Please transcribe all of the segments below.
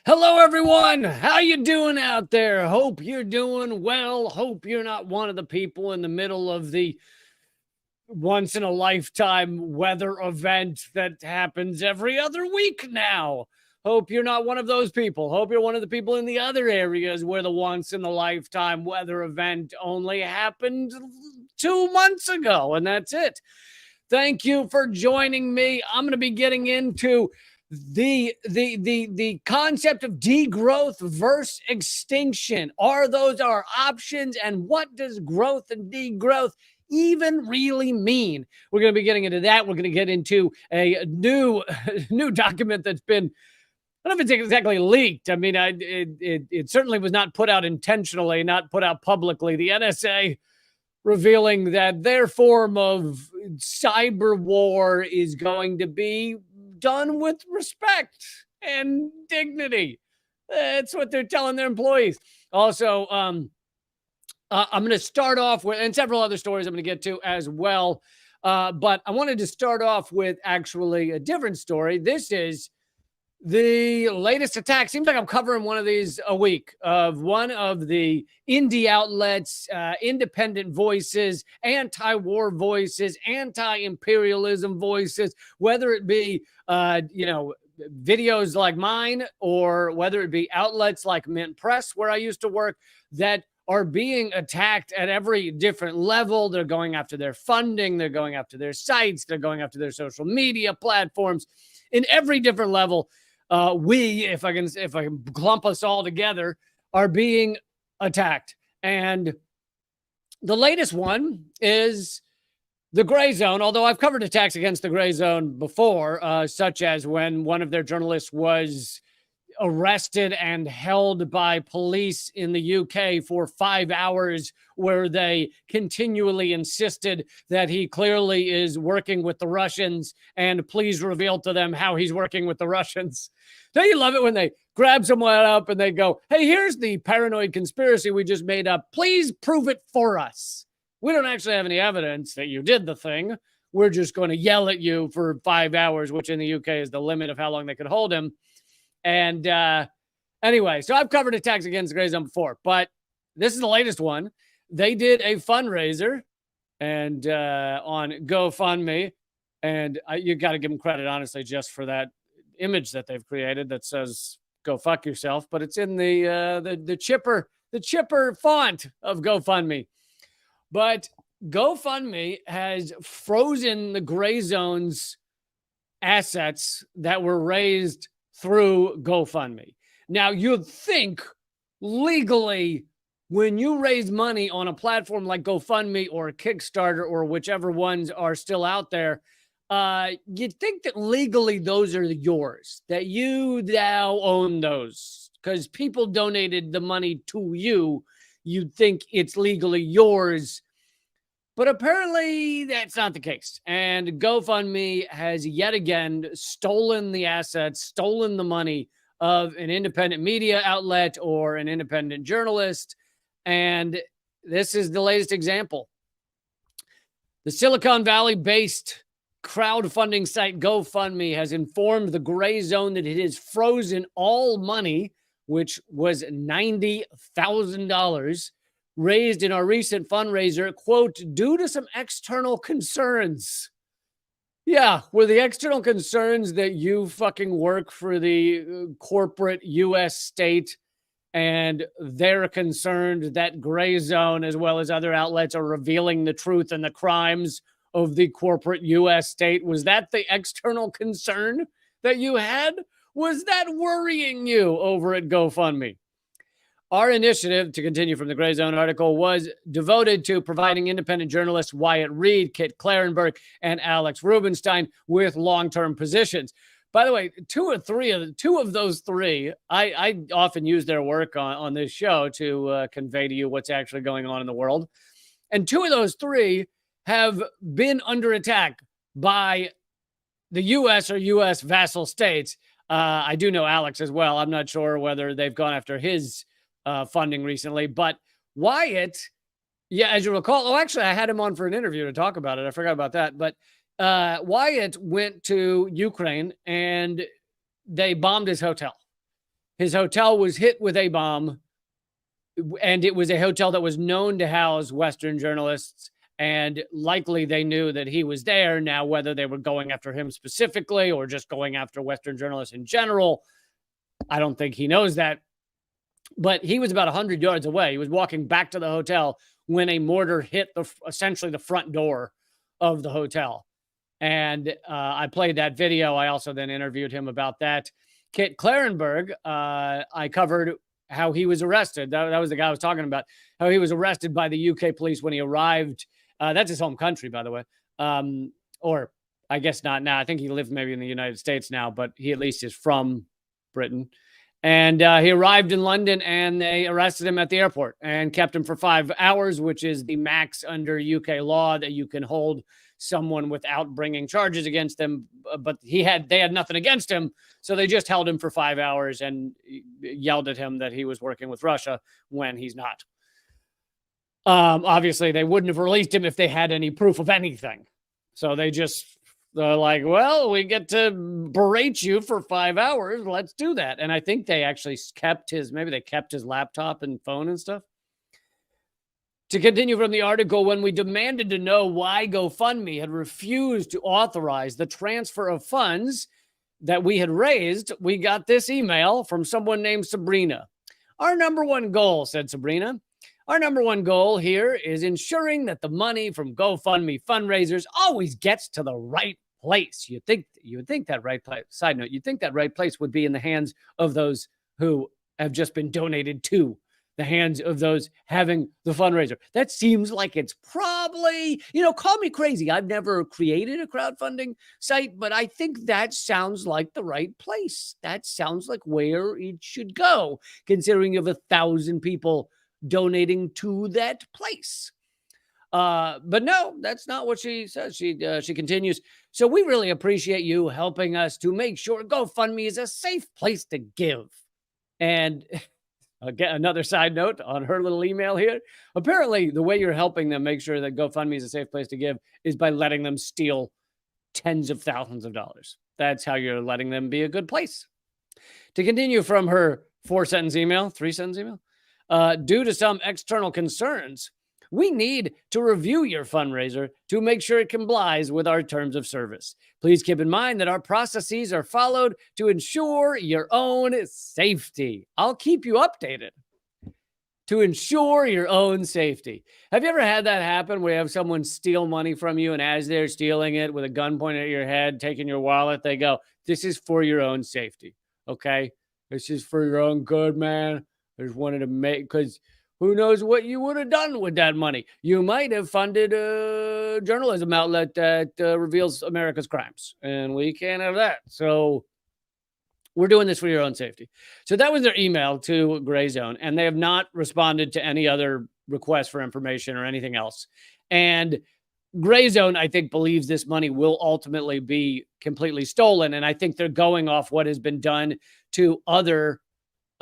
Hello, everyone. How you doing out there? Hope you're doing well. Hope you're not one of the people in the middle of the once in a lifetime weather event that happens every other week now. Hope you're not one of those people. Hope you're one of the people in the other areas where the once in a lifetime weather event only happened 2 months ago, and that's it. Thank you for joining me. I'm going to be getting into the concept of degrowth versus extinction. Are those our options, and what does growth and degrowth even really mean? We're going to be getting into that. We're going to get into a new document that's been, I don't know if it's exactly leaked. I mean, it certainly was not put out intentionally, not put out publicly. The NSA revealing that their form of cyber war is going to be done with respect and dignity. That's what they're telling their employees. Also, I'm going to start off with, and several other stories I'm going to get to as well. But I wanted to start off with actually a different story. This is the latest attack. Seems like I'm covering one of these a week, of one of the indie outlets, independent voices, anti-war voices, anti-imperialism voices, whether it be, videos like mine, or whether it be outlets like Mint Press, where I used to work, that are being attacked at every different level. They're going after their funding. They're going after their sites. They're going after their social media platforms in every different level. If I can clump us all together, are being attacked. And the latest one is the gray zone, although I've covered attacks against the gray zone before, such as when one of their journalists was arrested and held by police in the UK for 5 hours, where they continually insisted that he clearly is working with the Russians, and please reveal to them how he's working with the Russians. Don't you love it when they grab someone up and they go, hey, here's the paranoid conspiracy we just made up. Please prove it for us. We don't actually have any evidence that you did the thing. We're just going to yell at you for 5 hours, which in the UK is the limit of how long they could hold him. And anyway, so I've covered attacks against the gray zone before, but this is the latest one. They did a fundraiser and on GoFundMe, and you got to give them credit, honestly, just for that image that they've created that says "Go fuck yourself," but it's in the chipper font of GoFundMe. But GoFundMe has frozen the gray zone's assets that were raised through GoFundMe. Now, you'd think legally, when you raise money on a platform like GoFundMe or Kickstarter or whichever ones are still out there, you'd think that legally those are yours, that you now own those because people donated the money to you. You'd think it's legally yours. But apparently that's not the case. And GoFundMe has yet again stolen the assets, stolen the money of an independent media outlet or an independent journalist. And this is the latest example. The Silicon Valley-based crowdfunding site GoFundMe has informed the gray zone that it has frozen all money, which was $90,000, raised in our recent fundraiser, quote, due to some external concerns. Yeah, were the external concerns that you fucking work for the corporate U.S. state and they're concerned that gray zone as well as other outlets are revealing the truth and the crimes of the corporate U.S. state? Was that the external concern that you had? Was that worrying you over at GoFundMe? Our initiative, to continue from the Gray Zone article, was devoted to providing independent journalists Wyatt Reed, Kit Clarenberg, and Alex Rubinstein with long-term positions. By the way, two of those three, I often use their work on this show to convey to you what's actually going on in the world. And two of those three have been under attack by the U.S. or U.S. vassal states. I do know Alex as well. I'm not sure whether they've gone after his funding recently, but Wyatt, yeah, as you recall, actually, I had him on for an interview to talk about it. I forgot about that, but Wyatt went to Ukraine and they bombed his hotel. his hotel was hit with a bomb, and it was a hotel that was known to house Western journalists. And likely they knew that he was there. Now, whether they were going after him specifically or just going after Western journalists in general, I don't think he knows that. But he was about 100 yards away. He was walking back to the hotel when a mortar hit essentially the front door of the hotel. And I played that video. I also then interviewed him about that. Kit Clarenberg, I covered how he was arrested. That was the guy I was talking about, how he was arrested by the UK police when he arrived. That's his home country, by the way. Or I guess not now. I think he lives maybe in the United States now, but he at least is from Britain. And he arrived in London, and they arrested him at the airport and kept him for 5 hours, which is the max under UK law that you can hold someone without bringing charges against them. But they had nothing against him, so they just held him for 5 hours and yelled at him that he was working with Russia when he's not. Obviously, they wouldn't have released him if they had any proof of anything. So they're like, well, we get to berate you for 5 hours. Let's do that. And I think they actually kept his laptop and phone and stuff. To continue from the article, when we demanded to know why GoFundMe had refused to authorize the transfer of funds that we had raised, we got this email from someone named Sabrina. Our number one goal, said Sabrina, our number one goal here is ensuring that the money from GoFundMe fundraisers always gets to the right place. You would think that right place. Side note, you'd think that right place would be in the hands of those who have just been donated to, the hands of those having the fundraiser. That seems like it's probably, call me crazy. I've never created a crowdfunding site, but I think that sounds like the right place. That sounds like where it should go, considering you have 1,000 people donating to that place. But no, that's not what she says. She continues. So we really appreciate you helping us to make sure GoFundMe is a safe place to give. And again, another side note on her little email here. Apparently, the way you're helping them make sure that GoFundMe is a safe place to give is by letting them steal tens of thousands of dollars. That's how you're letting them be a good place. To continue from her 3-sentence email, due to some external concerns, we need to review your fundraiser to make sure it complies with our terms of service. Please keep in mind that our processes are followed to ensure your own safety. I'll keep you updated. To ensure your own safety. Have you ever had that happen where you have someone steal money from you, and as they're stealing it with a gun pointed at your head, taking your wallet, they go, "This is for your own safety, okay? This is for your own good, man. I just wanted to make, because who knows what you would have done with that money. You might have funded a journalism outlet that reveals America's crimes, and we can't have that. So we're doing this for your own safety." So that was their email to Gray Zone, and they have not responded to any other requests for information or anything else. And Gray Zone, I think, believes this money will ultimately be completely stolen, and I think they're going off what has been done to other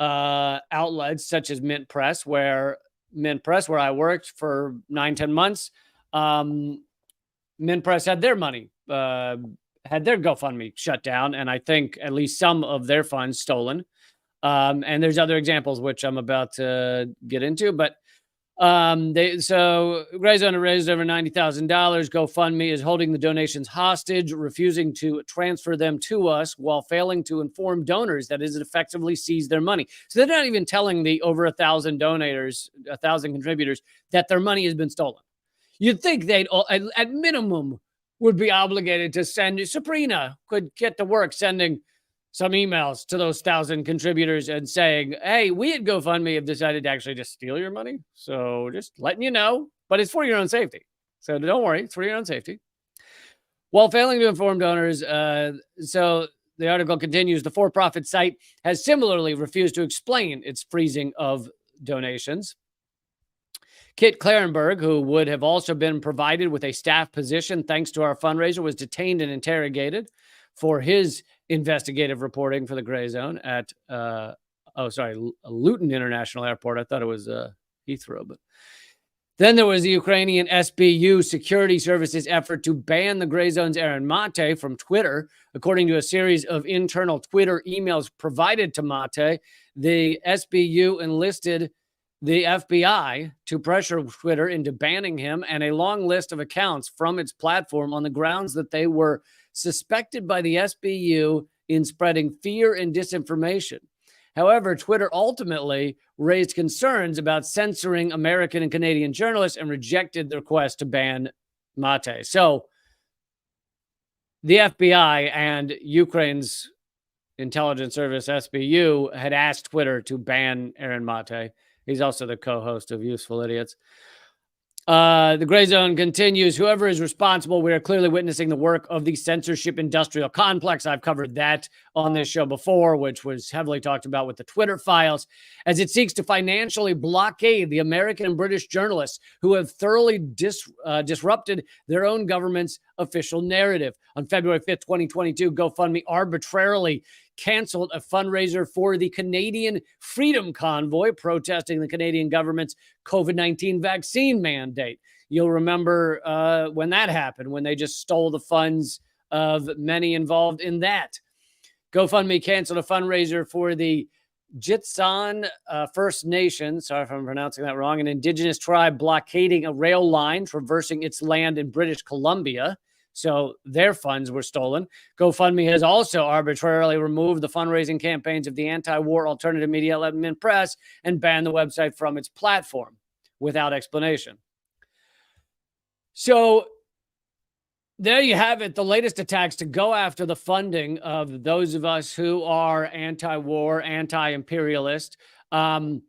outlets such as Mint Press, where I worked for 9-10 months. Mint Press had their money, had their GoFundMe shut down, and I think at least some of their funds stolen. And there's other examples which I'm about to get into, but so Gray Zone raised over $90,000. GoFundMe is holding the donations hostage, refusing to transfer them to us while failing to inform donors that it effectively seized their money. So they're not even telling the over 1,000 donators, 1,000 contributors, that their money has been stolen. You'd think they'd, at minimum, would be obligated to send. Sabrina could get to work sending some emails to those 1,000 contributors and saying, "Hey, we at GoFundMe have decided to actually just steal your money. So just letting you know, but it's for your own safety. So don't worry, it's for your own safety." While failing to inform donors, so the article continues, the for-profit site has similarly refused to explain its freezing of donations. Kit Clarenberg, who would have also been provided with a staff position thanks to our fundraiser, was detained and interrogated for his investigative reporting for the Gray Zone at, Luton International Airport. I thought it was Heathrow, but Then there was the Ukrainian SBU security services effort to ban the Gray Zone's Aaron Mate from Twitter. According to a series of internal Twitter emails provided to Mate, the SBU enlisted the FBI to pressure Twitter into banning him and a long list of accounts from its platform on the grounds that they were suspected by the SBU in spreading fear and disinformation. However, Twitter ultimately raised concerns about censoring American and Canadian journalists and rejected the request to ban Mate. So the FBI and Ukraine's intelligence service, SBU, had asked Twitter to ban Aaron Mate. He's also the co-host of Useful Idiots. The Gray Zone continues. Whoever is responsible, we are clearly witnessing the work of the censorship industrial complex. I've covered that on this show before, which was heavily talked about with the Twitter files, as it seeks to financially blockade the American and British journalists who have thoroughly disrupted their own government's official narrative. On February 5th, 2022, GoFundMe arbitrarily canceled a fundraiser for the Canadian Freedom Convoy protesting the Canadian government's COVID-19 vaccine mandate. You'll remember when that happened, when they just stole the funds of many involved in that. GoFundMe canceled a fundraiser for the Jitsan First Nation, sorry if I'm pronouncing that wrong, an indigenous tribe blockading a rail line traversing its land in British Columbia. So their funds were stolen. GoFundMe has also arbitrarily removed the fundraising campaigns of the anti-war alternative media outlet Mint Press and banned the website from its platform without explanation. So there you have it, the latest attacks to go after the funding of those of us who are anti-war, anti-imperialist. I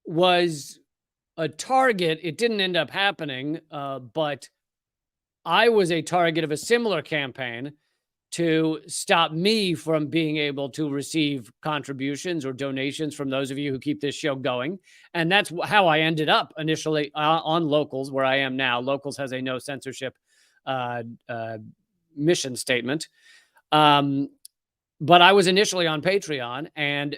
was a target. It didn't end up happening, but I was a target of a similar campaign to stop me from being able to receive contributions or donations from those of you who keep this show going. And that's how I ended up initially on Locals, where I am now. Locals has a no censorship mission statement. But I was initially on Patreon, and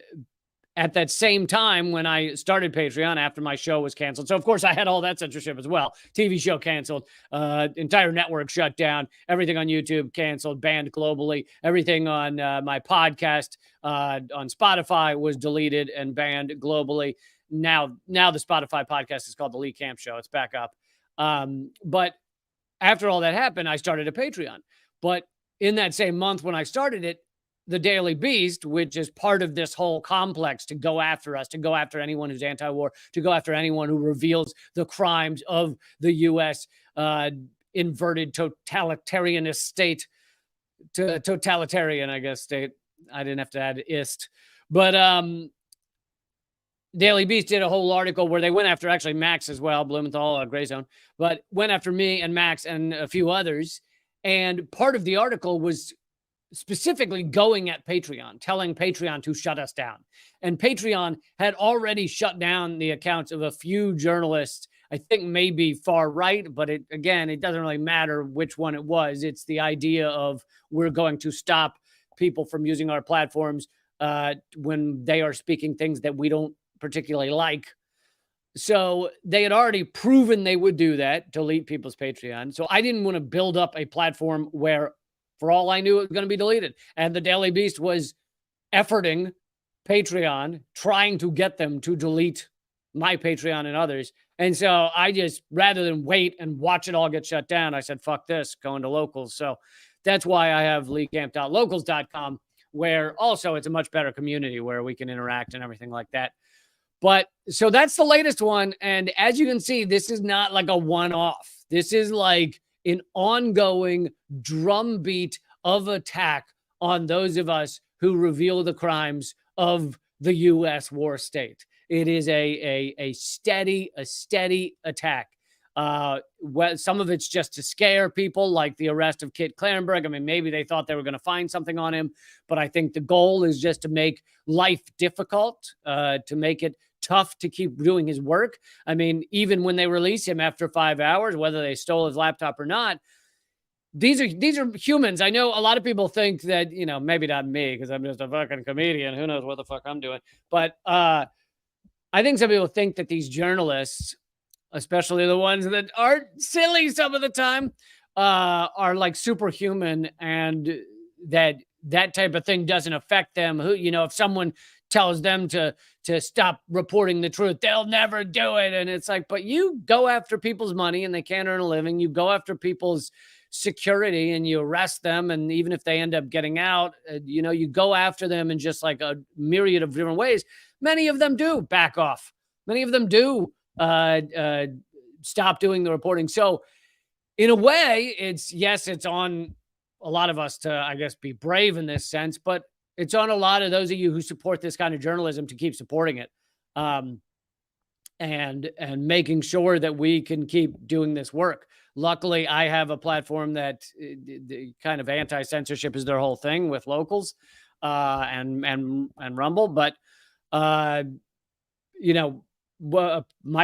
at that same time when I started Patreon after my show was canceled. So, of course, I had all that censorship as well. TV show canceled, entire network shut down, everything on YouTube canceled, banned globally. Everything on my podcast on Spotify was deleted and banned globally. Now the Spotify podcast is called The Lee Camp Show. It's back up. But after all that happened, I started a Patreon. But in that same month when I started it, the Daily Beast, which is part of this whole complex to go after us, to go after anyone who's anti-war, to go after anyone who reveals the crimes of the U.S. Inverted totalitarianist state, totalitarian, I guess, state. I didn't have to add ist. But Daily Beast did a whole article where they went after actually Max as well, Blumenthal, Gray Zone, but went after me and Max and a few others. And part of the article was specifically going at Patreon, telling Patreon to shut us down. And Patreon had already shut down the accounts of a few journalists, I think maybe far right, but it doesn't really matter which one it was. It's the idea of we're going to stop people from using our platforms when they are speaking things that we don't particularly like. So they had already proven they would do that, delete people's Patreon. So I didn't want to build up a platform where, for all I knew, it was going to be deleted. And the Daily Beast was efforting Patreon, trying to get them to delete my Patreon and others. And so I just, rather than wait and watch it all get shut down, I said, fuck this, going to Locals. So that's why I have leecamp.locals.com, where also it's a much better community where we can interact and everything like that. But so that's the latest one. And as you can see, this is not like a one-off. This is like an ongoing drumbeat of attack on those of us who reveal the crimes of the U.S. war state. It is a steady attack. Some of it's just to scare people, like the arrest of Kit Clarenberg. I mean, maybe they thought they were going to find something on him, but I think the goal is just to make life difficult, to make it tough to keep doing his work. I mean, even when they release him after 5 hours, whether they stole his laptop or not, these are humans. I know a lot of people think that, maybe not me, because I'm just a fucking comedian. Who knows what the fuck I'm doing? But I think some people think that these journalists, especially the ones that aren't silly some of the time, are like superhuman, and that type of thing doesn't affect them. Who, if someone tells them to stop reporting the truth, they'll never do it. And it's like, but you go after people's money and they can't earn a living. You go after people's security and you arrest them. And even if they end up getting out, you go after them in just like a myriad of different ways. Many of them do back off. Many of them do stop doing the reporting. So in a way, it's on a lot of us to, I guess, be brave in this sense, but it's on a lot of those of you who support this kind of journalism to keep supporting it, and making sure that we can keep doing this work. Luckily, I have a platform that the kind of anti-censorship is their whole thing with locals, and Rumble, but my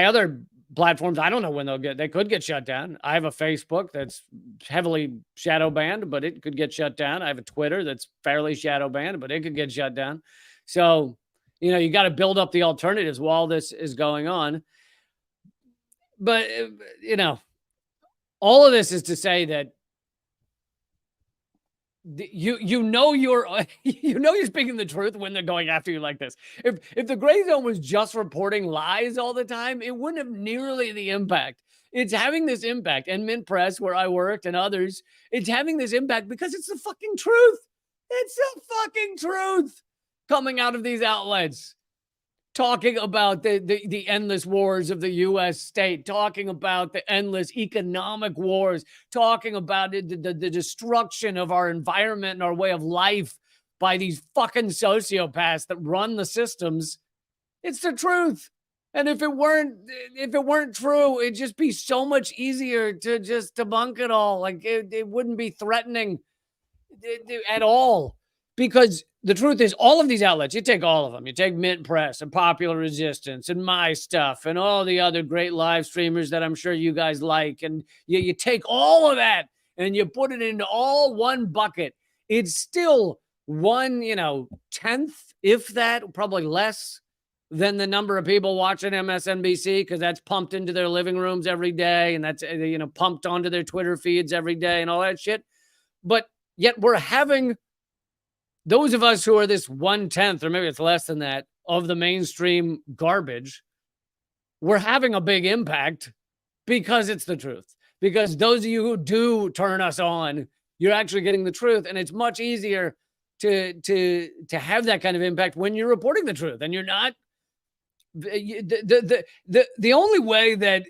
other platforms, I don't know when they could get shut down. I have a Facebook that's heavily shadow banned, but it could get shut down. I have a Twitter that's fairly shadow banned, but it could get shut down. So, you got to build up the alternatives while this is going on. But, all of this is to say that you're you're speaking the truth when they're going after you like this. If the gray zone was just reporting lies all the time, it wouldn't have nearly the impact. It's having this impact, and Mint Press, where I worked, and others, it's having this impact because it's the fucking truth. It's the fucking truth coming out of these outlets, talking about the endless wars of the U.S. state, talking about the endless economic wars, talking about the destruction of our environment and our way of life by these fucking sociopaths that run the systems. It's the truth. And if it weren't true, it'd just be so much easier to just debunk it all. Like it wouldn't be threatening at all. Because the truth is, all of these outlets, you take all of them. You take Mint Press and Popular Resistance and My Stuff and all the other great live streamers that I'm sure you guys like. And you take all of that and you put it into all one bucket. It's still one, 10th, if that, probably less than the number of people watching MSNBC, because that's pumped into their living rooms every day. And that's, pumped onto their Twitter feeds every day and all that shit. But yet we're having those of us who are this 1/10, or maybe it's less than that, of the mainstream garbage, we're having a big impact because it's the truth. Because those of you who do turn us on, you're actually getting the truth. And it's much easier to have that kind of impact when you're reporting the truth and you're not. The only way that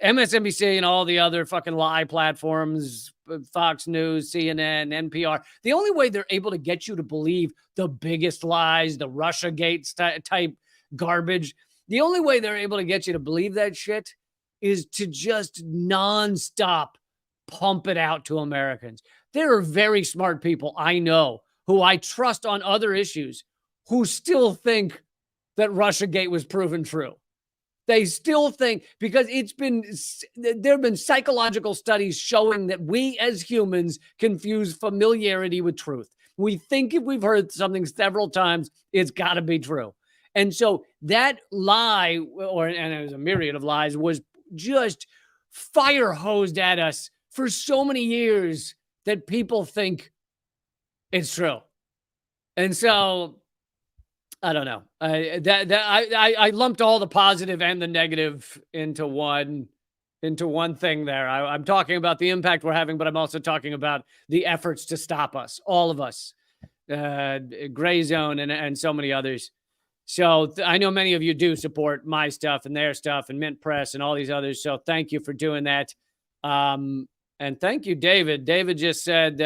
MSNBC and all the other fucking lie platforms, Fox News, CNN, NPR, the only way they're able to get you to believe the biggest lies, the Russiagate type garbage, the only way they're able to get you to believe that shit is to just nonstop pump it out to Americans. There are very smart people I know who I trust on other issues who still think that Russiagate was proven true. They still think, because there have been psychological studies showing that we as humans confuse familiarity with truth. We think if we've heard something several times, it's got to be true. And so that lie, and it was a myriad of lies, was just fire hosed at us for so many years that people think it's true. And so I don't know. I lumped all the positive and the negative into one thing there. I'm talking about the impact we're having, but I'm also talking about the efforts to stop us, all of us, Gray Zone and so many others. So I know many of you do support My Stuff and their stuff and Mint Press and all these others. So thank you for doing that. And thank you, David. David just said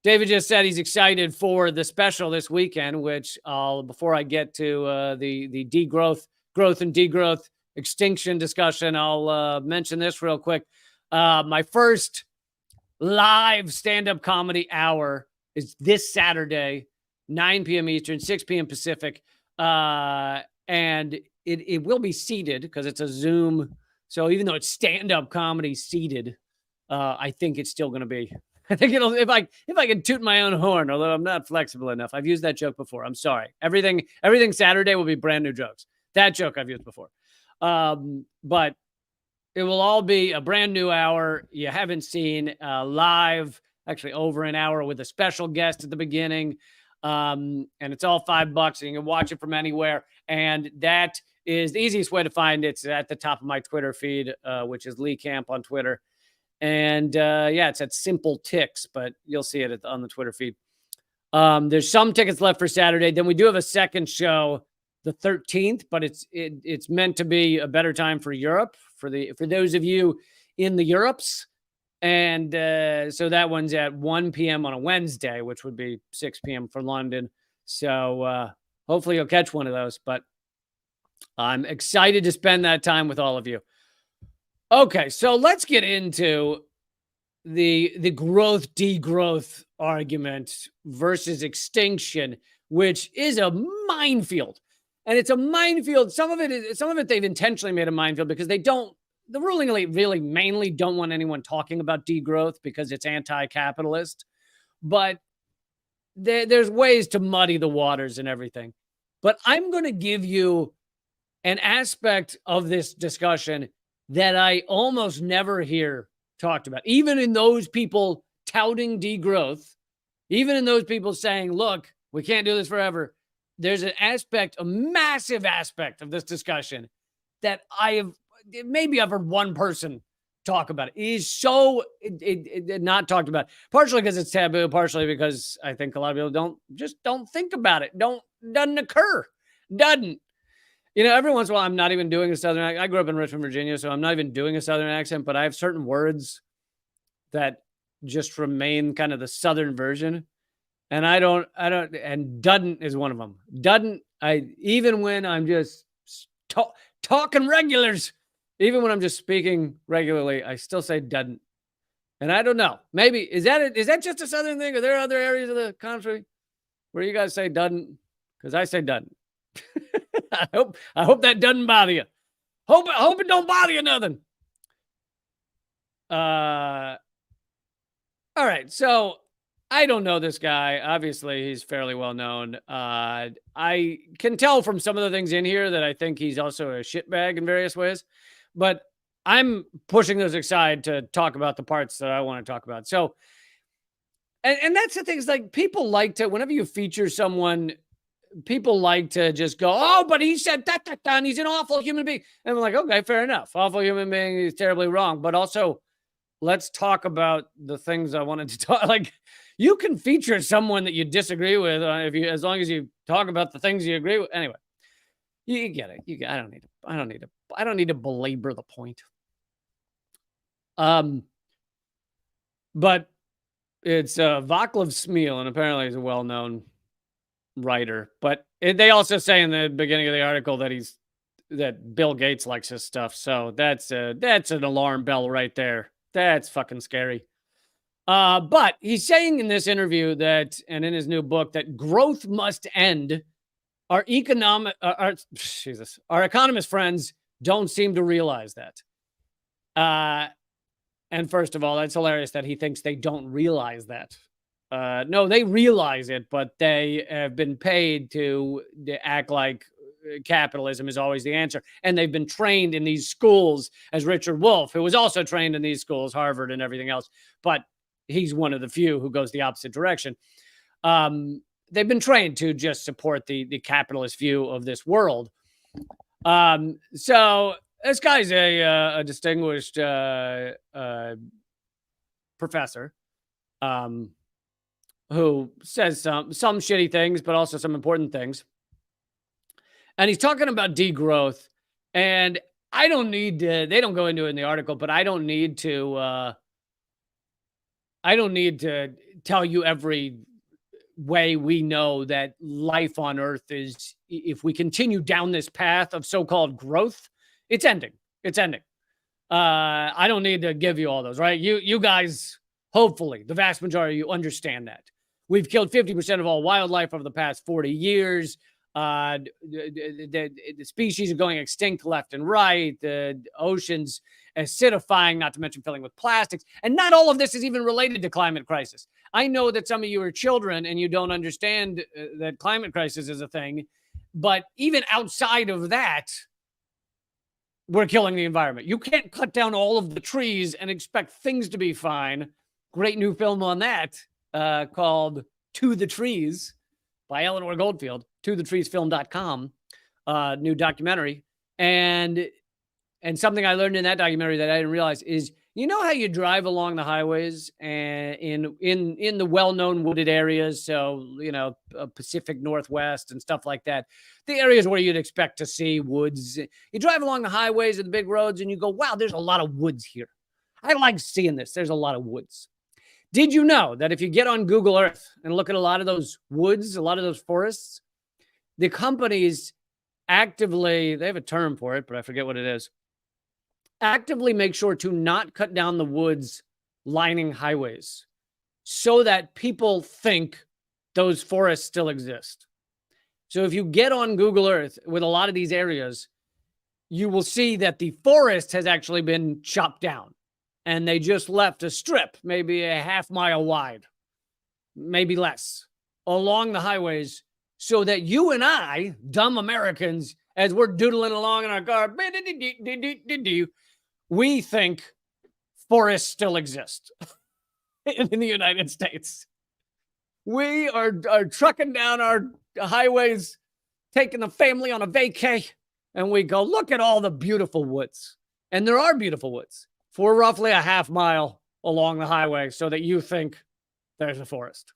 he's excited for the special this weekend, which before I get to the growth and degrowth extinction discussion, I'll mention this real quick. My first live stand-up comedy hour is this Saturday, 9 p.m. Eastern, 6 p.m. Pacific. And it will be seated because it's a Zoom. So even though it's stand-up comedy seated, I think it's still going to be I think it'll if I can toot my own horn, although I'm not flexible enough. I've used that joke before. I'm sorry. Everything Saturday will be brand new jokes. That joke I've used before. But it will all be a brand new hour you haven't seen live, actually over an hour with a special guest at the beginning. And it's all $5 and you can watch it from anywhere. And that is the easiest way to find it. It's at the top of my Twitter feed, which is Lee Camp on Twitter. And yeah, it's at Simple Ticks, but you'll see it on the Twitter feed. There's some tickets left for Saturday. Then we do have a second show the 13th, but it's meant to be a better time for Europe, for those of you in the Europes. And so that one's at 1 p.m. on a Wednesday, which would be 6 p.m. for London. So hopefully you'll catch one of those. But I'm excited to spend that time with all of you. Okay, so let's get into the growth degrowth argument versus extinction, which is a minefield. And it's a minefield. Some of it they've intentionally made a minefield because the ruling elite really mainly don't want anyone talking about degrowth because it's anti-capitalist. But there's ways to muddy the waters and everything. But I'm going to give you an aspect of this discussion that I almost never hear talked about. Even in those people touting degrowth, even in those people saying, look, we can't do this forever, there's an aspect, a massive aspect of this discussion that maybe I've heard one person talk about it. It is so not talked about, partially because it's taboo, partially because I think a lot of people don't think about it. Doesn't occur. Doesn't. You know, every once in a while, I'm not even doing a Southern accent. I grew up in Richmond, Virginia, so I'm not even doing a Southern accent, but I have certain words that just remain kind of the Southern version. And and doesn't is one of them. Doesn't, even when I'm just talking regulars, even when I'm just speaking regularly, I still say doesn't. And I don't know. Maybe, is that just a Southern thing? Are there other areas of the country where you guys say doesn't? Because I say doesn't. I hope that doesn't bother you. Hope it don't bother you nothing. All right. So I don't know this guy. Obviously, he's fairly well known. I can tell from some of the things in here that I think he's also a shitbag in various ways. But I'm pushing those aside to talk about the parts that I want to talk about. So, and that's the thing, is like, people like to, whenever you feature someone, people like to just go, oh, but he said that, and he's an awful human being. And I'm like, okay, fair enough. Awful human being, he's terribly wrong. But also, let's talk about the things I wanted to talk. Like, you can feature someone that you disagree with as long as you talk about the things you agree with. Anyway, you get it. I don't need to belabor the point. But it's Vaclav Smil, and apparently he's a well-known writer. But they also say in the beginning of the article that Bill Gates likes his stuff. So that's an alarm bell right there. That's fucking scary. But he's saying in this interview and in his new book, that growth must end. Our economist friends don't seem to realize that. And first of all, that's hilarious that he thinks they don't realize that. No, they realize it, but they have been paid to act like capitalism is always the answer. And they've been trained in these schools, as Richard Wolff, who was also trained in these schools, Harvard and everything else. But he's one of the few who goes the opposite direction. They've been trained to just support the capitalist view of this world. So this guy's a distinguished professor who says some shitty things, but also some important things. And he's talking about degrowth. And I don't need to, they don't go into it in the article, but I don't need to tell you every way we know that life on Earth is, if we continue down this path of so-called growth, it's ending. It's ending. I don't need to give you all those, right? You guys, hopefully, the vast majority of you understand that. We've killed 50% of all wildlife over the past 40 years. The species are going extinct left and right. The oceans acidifying, not to mention filling with plastics. And not all of this is even related to climate crisis. I know that some of you are children and you don't understand that climate crisis is a thing. But even outside of that, we're killing the environment. You can't cut down all of the trees and expect things to be fine. Great new film on that called To the Trees by Eleanor Goldfield, tothetreesfilm.com, new documentary. And something I learned in that documentary that I didn't realize is, you know how you drive along the highways and in the well-known wooded areas, so, Pacific Northwest and stuff like that, the areas where you'd expect to see woods. You drive along the highways and the big roads and you go, wow, there's a lot of woods here. I like seeing this. There's a lot of woods. Did you know that if you get on Google Earth and look at a lot of those woods, a lot of those forests, the companies actively, they have a term for it, but I forget what it is, actively make sure to not cut down the woods lining highways so that people think those forests still exist. So if you get on Google Earth with a lot of these areas, you will see that the forest has actually been chopped down and they just left a strip, maybe a half-mile wide, maybe less, along the highways so that you and I, dumb Americans, as we're doodling along in our car, we think forests still exist in the United States. We are trucking down our highways, taking the family on a vacay, and we go, look at all the beautiful woods. And there are beautiful woods for roughly a half mile along the highway so that you think there's a forest.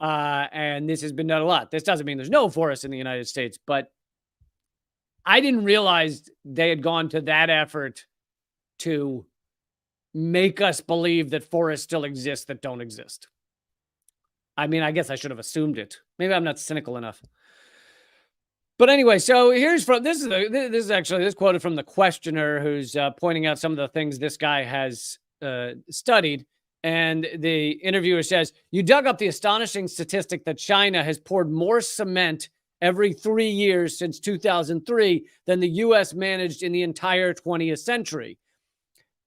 And this has been done a lot. This doesn't mean there's no forest in the United States, but I didn't realize they had gone to that effort to make us believe that forests still exist that don't exist. I mean, I guess I should have assumed it. Maybe I'm not cynical enough. But anyway, so here's from this is quoted from the questioner who's pointing out some of the things this guy has studied. And the interviewer says, you dug up the astonishing statistic that China has poured more cement every 3 years since 2003 than the U.S. managed in the entire 20th century.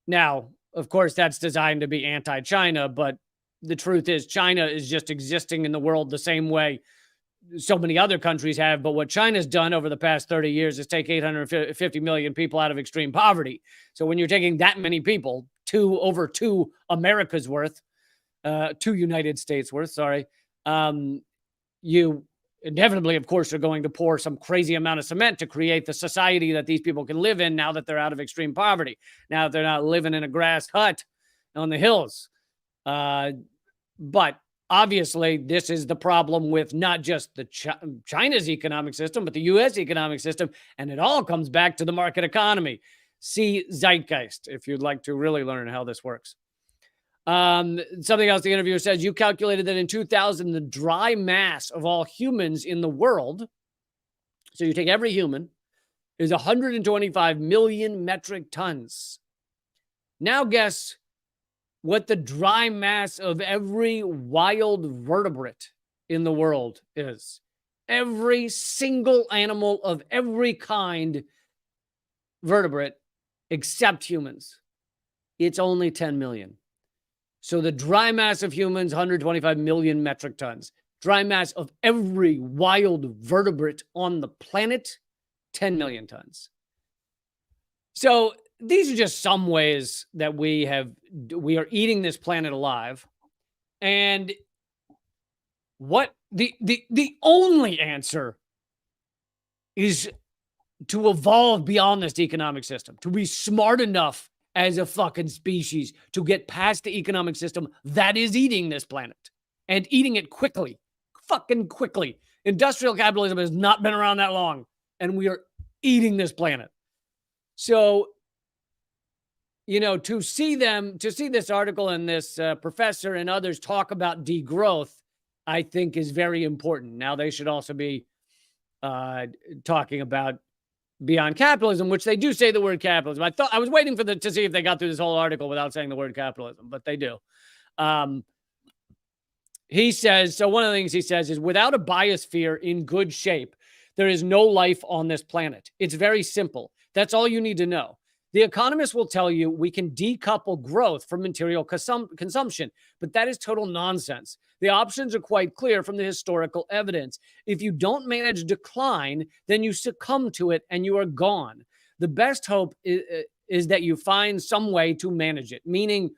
Now, of course, that's designed to be anti-China, but the truth is China is just existing in the world the same way so many other countries have. But what China's done over the past 30 years is take 850 million people out of extreme poverty. So when you're taking that many people, over two America's worth, 2 United States worth, sorry, you inevitably, of course, are going to pour some crazy amount of cement to create the society that these people can live in now that they're out of extreme poverty. Now that they're not living in a grass hut on the hills. But obviously, this is the problem with not just the China's economic system, but the U.S. economic system. And it all comes back to the market economy. See Zeitgeist if you'd like to really learn how this works. Something else the interviewer says, you calculated that in 2000, the dry mass of all humans in the world, so you take every human, is 125 million metric tons. Now guess what the dry mass of every wild vertebrate in the world is. Every single animal of every kind vertebrate except humans. It's only 10 million. So the dry mass of humans, 125 million metric tons. Dry mass of every wild vertebrate on the planet, 10 million tons. So these are just some ways that we are eating this planet alive. And what the only answer is to evolve beyond this economic system, to be smart enough as a fucking species to get past the economic system that is eating this planet and eating it quickly, fucking quickly. Industrial capitalism has not been around that long and we are eating this planet. So, to see this article and this professor and others talk about degrowth, I think is very important. Now they should also be talking about beyond capitalism, which they do say the word capitalism. I was waiting to see if they got through this whole article without saying the word capitalism, but they do. He says, so one of the things he says is, without a biosphere in good shape, there is no life on this planet. It's very simple. That's all you need to know. The economists will tell you we can decouple growth from material consumption, but that is total nonsense. The options are quite clear from the historical evidence. If you don't manage decline, then you succumb to it and you are gone. The best hope is that you find some way to manage it, meaning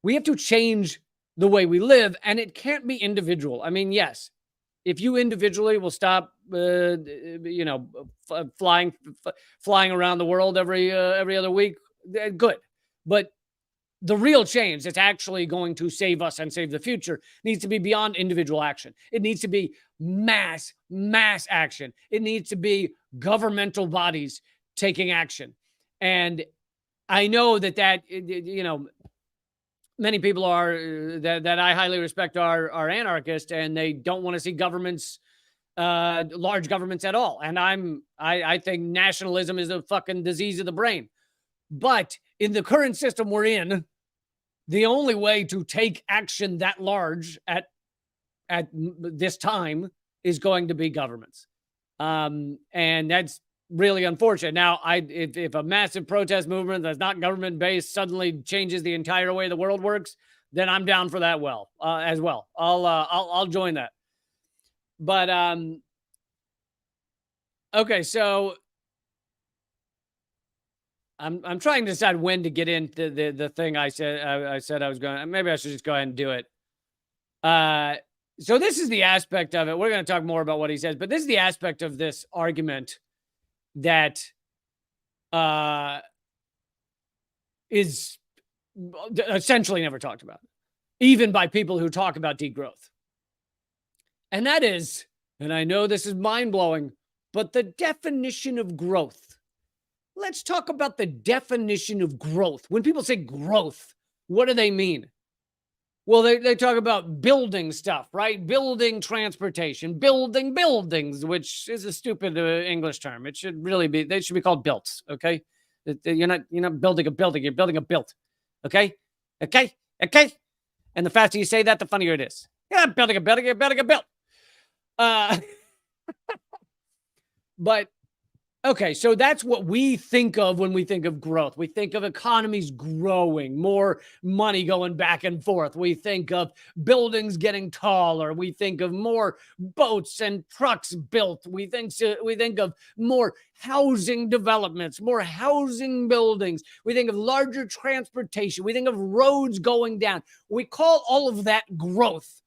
we have to change the way we live, and it can't be individual. I mean, yes, if you individually will stop, flying around the world every other week, good. But the real change that's actually going to save us and save the future needs to be beyond individual action. It needs to be mass action. It needs to be governmental bodies taking action. And I know that many people are that I highly respect are anarchists, and they don't want to see governments, large governments at all. And I think nationalism is a fucking disease of the brain. But in the current system we're in, the only way to take action that large at this time is going to be governments. And that's really unfortunate. Now, if a massive protest movement that's not government-based suddenly changes the entire way the world works, then I'm down for that as well. I'll join that. But okay, so I'm trying to decide when to get into the thing I said I was going. Maybe I should just go ahead and do it. So this is the aspect of it. We're going to talk more about what he says, but this is the aspect of this argument that is essentially never talked about, even by people who talk about degrowth. And that is, and I know this is mind-blowing, but the definition of growth. Let's talk about the definition of growth. When people say growth, what do they mean? Well, they talk about building stuff, right? Building transportation, building buildings, which is a stupid English term. It should really be, they should be called built, okay? You're not building a building, you're building a built, okay? Okay? And the faster you say that, the funnier it is. Yeah, building a building, you're building a built. But okay, so that's what we think of when we think of growth. We think of economies growing, more money going back and forth. We think of buildings getting taller. We think of more boats and trucks built. We think of more housing developments, more housing buildings. We think of larger transportation. We think of roads going down. We call all of that growth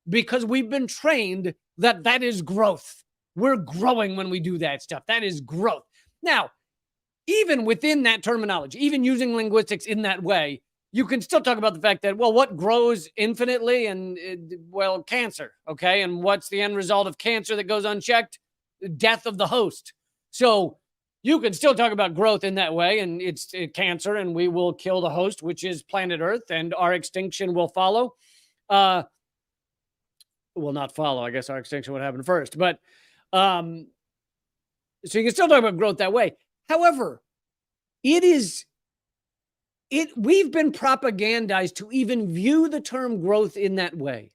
because we've been trained that that is growth. We're growing when we do that stuff. That is growth. Now, even within that terminology, even using linguistics in that way, you can still talk about the fact that, well, what grows infinitely? And, well, cancer, okay? And what's the end result of cancer that goes unchecked? Death of the host. So you can still talk about growth in that way, and it's cancer, and we will kill the host, which is planet Earth, and our extinction will follow. Will not follow. I guess our extinction would happen first, but so you can still talk about growth that way. However, we've been propagandized to even view the term growth in that way.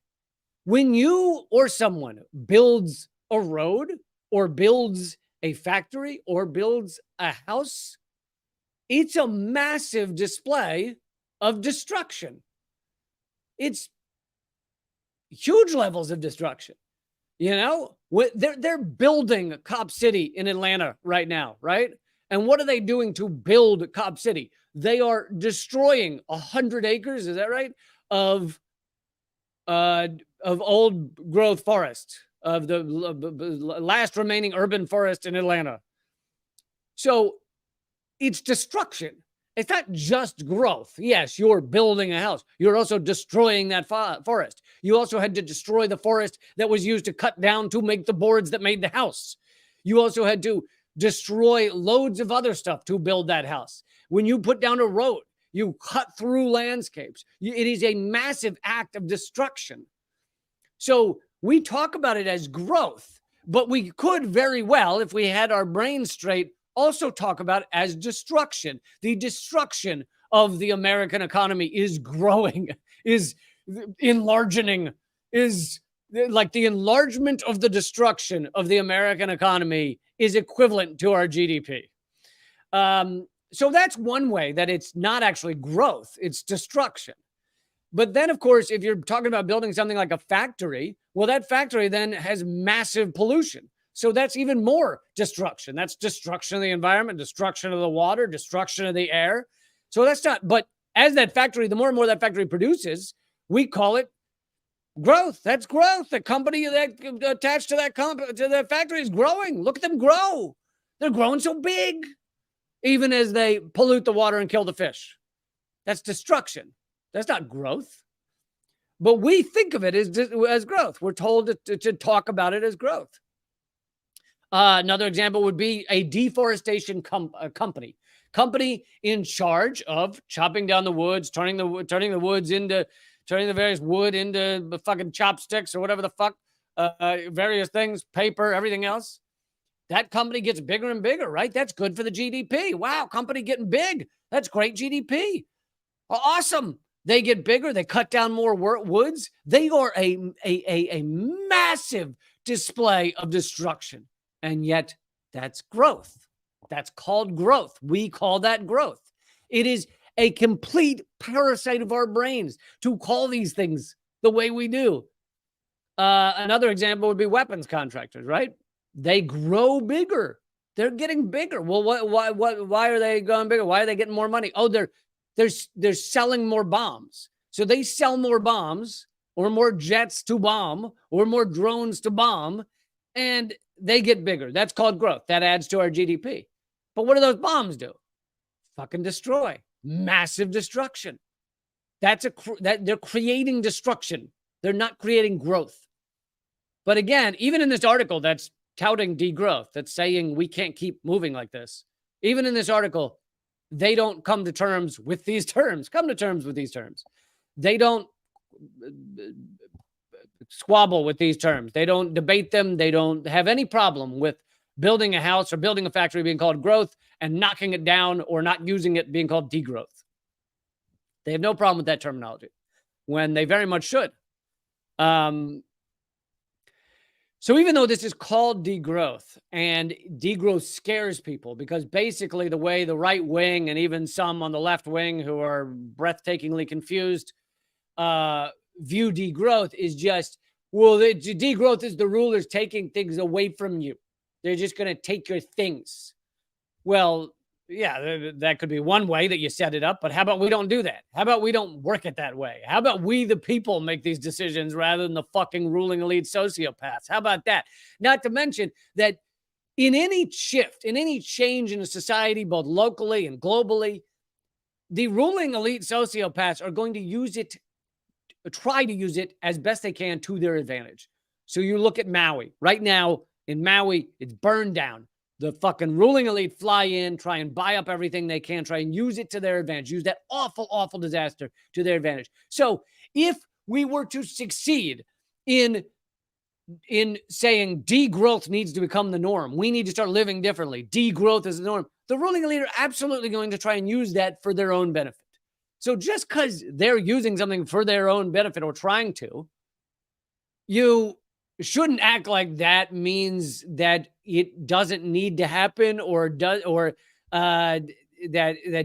When you or someone builds a road or builds a factory or builds a house, it's a massive display of destruction. It's huge levels of destruction. You know, they're building Cop City in Atlanta right now, right? And what are they doing to build Cop City? They are destroying 100 acres, is that right? Of old growth forest, of the last remaining urban forest in Atlanta. So it's destruction. It's not just growth. Yes, you're building a house. You're also destroying that forest. You also had to destroy the forest that was used to cut down to make the boards that made the house. You also had to destroy loads of other stuff to build that house. When you put down a road, you cut through landscapes. It is a massive act of destruction. So we talk about it as growth, but we could very well, if we had our brains straight, also talk about it as destruction. The destruction of the American economy is growing, is enlarging, is like the enlargement of the destruction of the American economy is equivalent to our GDP. So that's one way that it's not actually growth, it's destruction. But then, of course, if you're talking about building something like a factory, well, that factory then has massive pollution. So that's even more destruction. That's destruction of the environment, destruction of the water, destruction of the air. So that's not, but as that factory, the more and more that factory produces, we call it growth. That's growth. The company that attached to that factory is growing. Look at them grow. They're growing so big, even as they pollute the water and kill the fish. That's destruction. That's not growth. But we think of it as growth. We're told to talk about it as growth. Another example would be a deforestation company in charge of chopping down the woods, turning the various wood into fucking chopsticks or whatever the fuck, various things, paper, everything else. That company gets bigger and bigger, right? That's good for the GDP. Wow, company getting big. That's great GDP. Awesome. They get bigger. They cut down more woods. They are a massive display of destruction. And yet that's growth. That's called growth. We call that growth. It is a complete parasite of our brains to call these things the way we do. Another example would be weapons contractors, right? They grow bigger. They're getting bigger. Well, why are they going bigger? Why are they getting more money? Oh, they're selling more bombs. So they sell more bombs or more jets to bomb or more drones to bomb, and they get bigger. That's called growth. That adds to our GDP. But what do those bombs do? Fucking destroy. Massive destruction. They're creating destruction. They're not creating growth. But again, even in this article that's touting degrowth, that's saying we can't keep moving like this, even in this article, they don't come to terms with these terms. They don't squabble with these terms. They don't debate them. They don't have any problem with building a house or building a factory being called growth and knocking it down or not using it being called degrowth. They have no problem with that terminology when they very much should. So even though this is called degrowth, and degrowth scares people because basically the way the right wing and even some on the left wing who are breathtakingly confused view degrowth is just, well, degrowth is the rulers taking things away from you. They're just going to take your things. Well, yeah, that could be one way that you set it up, but how about we don't do that? How about we don't work it that way? How about we, the people, make these decisions rather than the fucking ruling elite sociopaths? How about that? Not to mention that in any shift, in any change in a society, both locally and globally, the ruling elite sociopaths are going to try to use it as best they can to their advantage. So you look at Maui. Right now, in Maui, it's burned down. The fucking ruling elite fly in, try and buy up everything they can, try and use it to their advantage, use that awful, awful disaster to their advantage. So if we were to succeed in saying degrowth needs to become the norm, we need to start living differently, degrowth is the norm, the ruling elite are absolutely going to try and use that for their own benefit. So just because they're using something for their own benefit or trying to, you shouldn't act like that means that it doesn't need to happen or that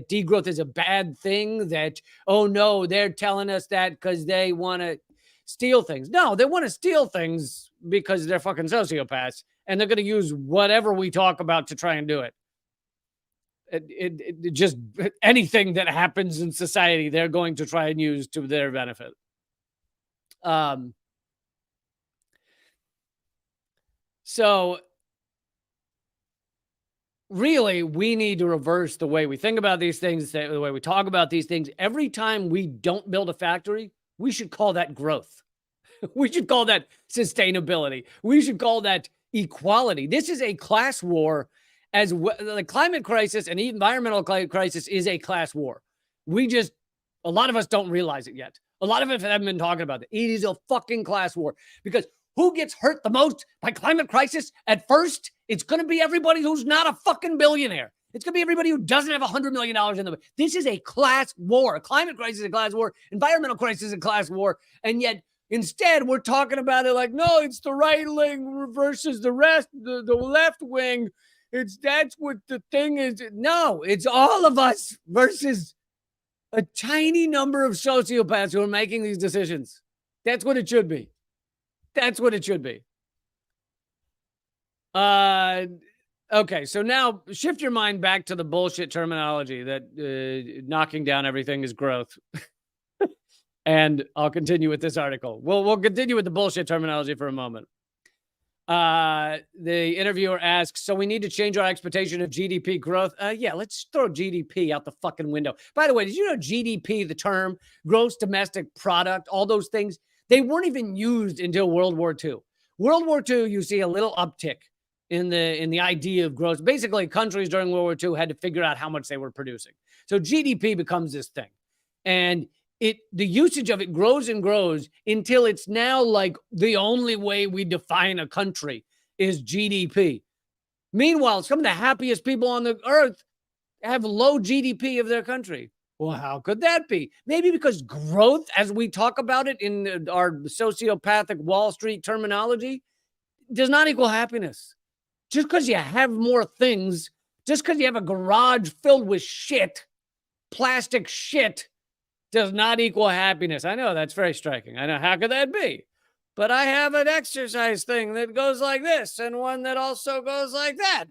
degrowth is a bad thing, that, oh no, they're telling us that because they want to steal things. No, they want to steal things because they're fucking sociopaths and they're going to use whatever we talk about to try and do it. It just anything that happens in society, they're going to try and use to their benefit. So really, we need to reverse the way we think about these things, the way we talk about these things. Every time we don't build a factory, we should call that growth. We should call that sustainability. We should call that equality. This is a class war as well. The climate crisis and environmental crisis is a class war. A lot of us don't realize it yet. A lot of us haven't been talking about it. It is a fucking class war because who gets hurt the most by climate crisis? At first, it's going to be everybody who's not a fucking billionaire. It's going to be everybody who doesn't have $100 million in the bank. This is a class war. A climate crisis is a class war. Environmental crisis is a class war. And yet, instead, we're talking about it like, no, it's the right wing versus the rest, the left wing. That's what the thing is. No, it's all of us versus a tiny number of sociopaths who are making these decisions. That's what it should be. That's what it should be. Okay, so now shift your mind back to the bullshit terminology that knocking down everything is growth. And I'll continue with this article. We'll continue with the bullshit terminology for a moment. The interviewer asks, so we need to change our expectation of GDP growth. Yeah, let's throw GDP out the fucking window. By the way, did you know GDP, the term gross domestic product, all those things, they weren't even used until World War II. World War II, you see a little uptick in the idea of growth. Basically, countries during World War II had to figure out how much they were producing. So GDP becomes this thing. And the usage of it grows and grows until it's now like the only way we define a country is GDP. Meanwhile, some of the happiest people on the earth have low GDP of their country. Well, how could that be? Maybe because growth, as we talk about it in our sociopathic Wall Street terminology, does not equal happiness. Just because you have more things, just because you have a garage filled with shit, plastic shit, does not equal happiness. I know that's very striking. I know, how could that be? But I have an exercise thing that goes like this and one that also goes like that.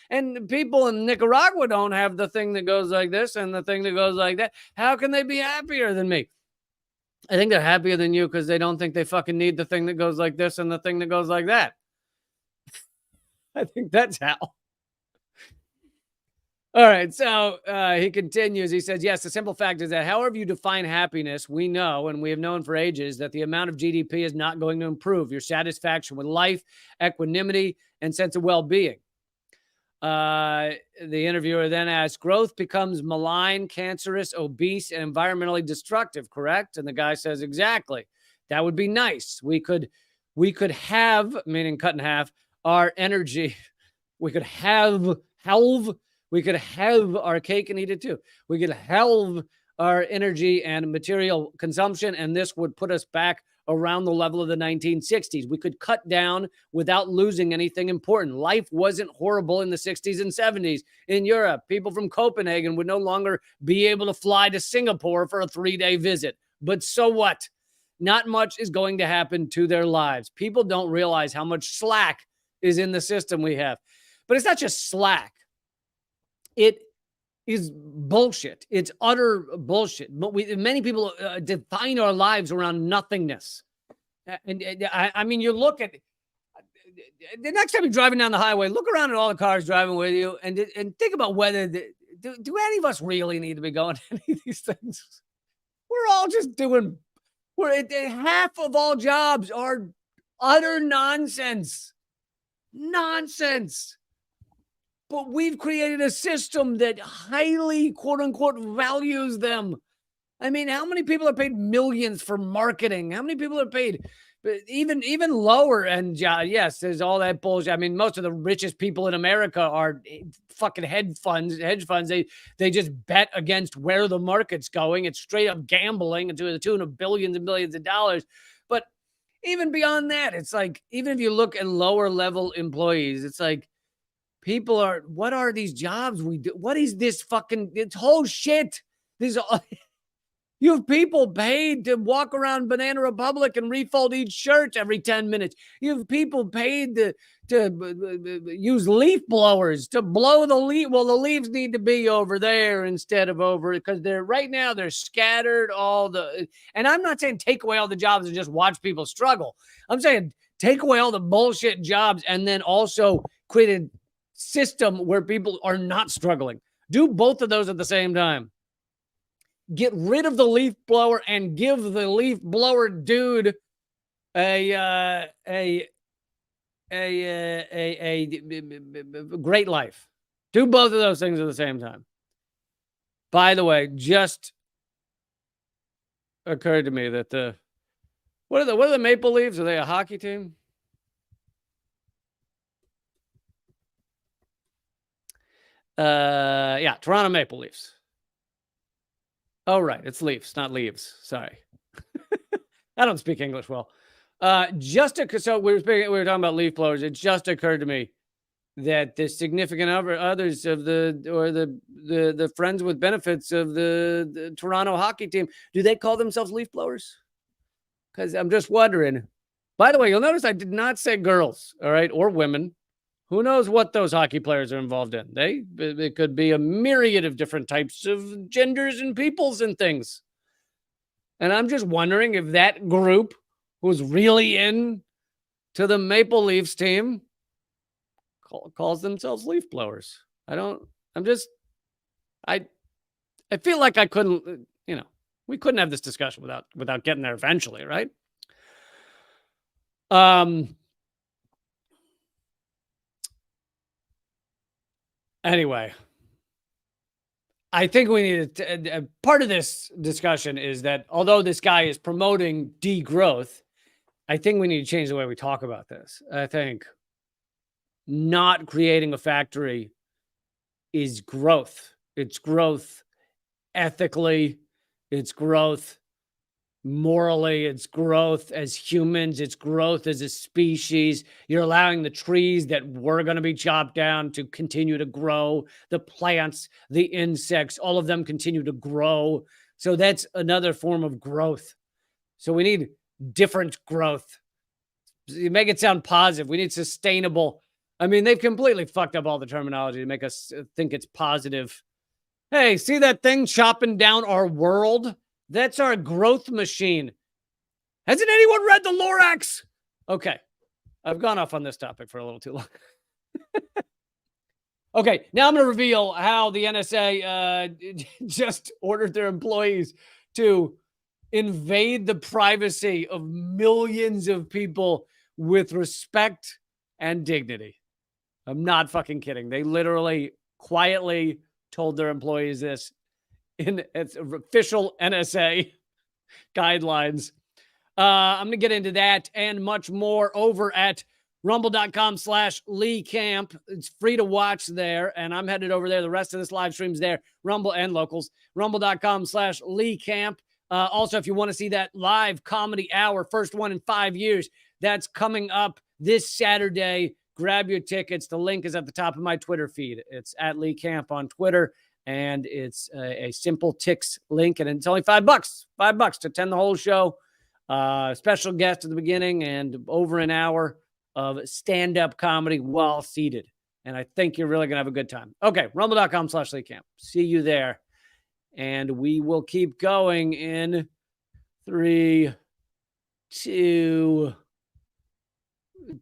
And people in Nicaragua don't have the thing that goes like this and the thing that goes like that. How can they be happier than me? I think they're happier than you because they don't think they fucking need the thing that goes like this and the thing that goes like that. I think that's how. All right, so he continues. He says, yes, the simple fact is that however you define happiness, we know, and we have known for ages, that the amount of GDP is not going to improve your satisfaction with life, equanimity, and sense of well-being. The interviewer then asks, growth becomes malign, cancerous, obese, and environmentally destructive, correct? And the guy says, exactly. That would be nice. We could have, meaning cut in half, our energy. We could have our cake and eat it too. We could halve our energy and material consumption, and this would put us back around the level of the 1960s. We could cut down without losing anything important. Life wasn't horrible in the 60s and 70s in Europe. People from Copenhagen would no longer be able to fly to Singapore for a 3-day visit. But so what? Not much is going to happen to their lives. People don't realize how much slack is in the system we have. But it's not just slack. It is bullshit. It's utter bullshit. But many people define our lives around nothingness. And I mean, you look at the next time you're driving down the highway, look around at all the cars driving with you and think about whether do any of us really need to be going to any of these things? We're all just doing. Half of all jobs are utter nonsense. Nonsense. But we've created a system that highly, quote unquote, values them. I mean, how many people are paid millions for marketing? How many people are paid even lower? And yes, there's all that bullshit. I mean, most of the richest people in America are fucking hedge funds. They just bet against where the market's going. It's straight up gambling to the tune of billions and billions of dollars. But even beyond that, it's like, even if you look at lower level employees, it's like, people are, what are these jobs we do? What is this fucking, it's whole shit. You have people paid to walk around Banana Republic and refold each shirt every 10 minutes. You have people paid to use leaf blowers to blow the leaf. Well, the leaves need to be over there instead of over, because right now they're scattered and I'm not saying take away all the jobs and just watch people struggle. I'm saying take away all the bullshit jobs and then also create a system where people are not struggling. Do both of those at the same time. Get rid of the leaf blower and give the leaf blower dude a great life. Do both of those things at the same time. By the way, just occurred to me that what are the Maple Leafs? Are they a hockey team? Yeah, Toronto Maple Leafs. Oh, right. It's Leafs, not Leaves. Sorry. I don't speak English well. So we were talking about leaf blowers. It just occurred to me. that the significant others of the friends with benefits of the Toronto hockey team, do they call themselves leaf blowers? Because I'm just wondering. By the way, you'll notice I did not say girls, all right, or women. Who knows what those hockey players are involved in? It could be a myriad of different types of genders and peoples and things. And I'm just wondering if that group who's really in to the Maple Leafs team calls themselves leaf blowers. I feel like I couldn't, we couldn't have this discussion without getting there eventually, right? Anyway, I think we need to, part of this discussion is that although this guy is promoting degrowth, I think we need to change the way we talk about this. I think not creating a factory is growth. It's growth ethically. It's growth morally. It's growth as humans. It's growth as a species. You're allowing the trees that were going to be chopped down to continue to grow. The plants, the insects, all of them continue to grow. So that's another form of growth. So we need different growth. You make it sound positive. We need sustainable. I mean, they've completely fucked up all the terminology to make us think it's positive. Hey, see that thing chopping down our world? That's our growth machine. Hasn't anyone read the Lorax? Okay, I've gone off on this topic for a little too long. Okay, now I'm going to reveal how the NSA just ordered their employees to invade the privacy of millions of people with respect and dignity. I'm not fucking kidding. They literally quietly told their employees this in its official NSA guidelines. I'm going to get into that and much more over at rumble.com/Lee Camp. It's free to watch there, and I'm headed over there. The rest of this live stream's there, Rumble and locals. Rumble.com/Lee Camp. Also, if you want to see that live comedy hour, first one in 5 years, that's coming up this Saturday. Grab your tickets. The link is at the top of my Twitter feed. It's at Lee Camp on Twitter, and it's a simple Tix link, and it's only $5. $5 to attend the whole show. Special guest at the beginning and over an hour of stand-up comedy while seated. And I think you're really going to have a good time. Okay, rumble.com/Lee Camp. See you there. And we will keep going in 3, 2,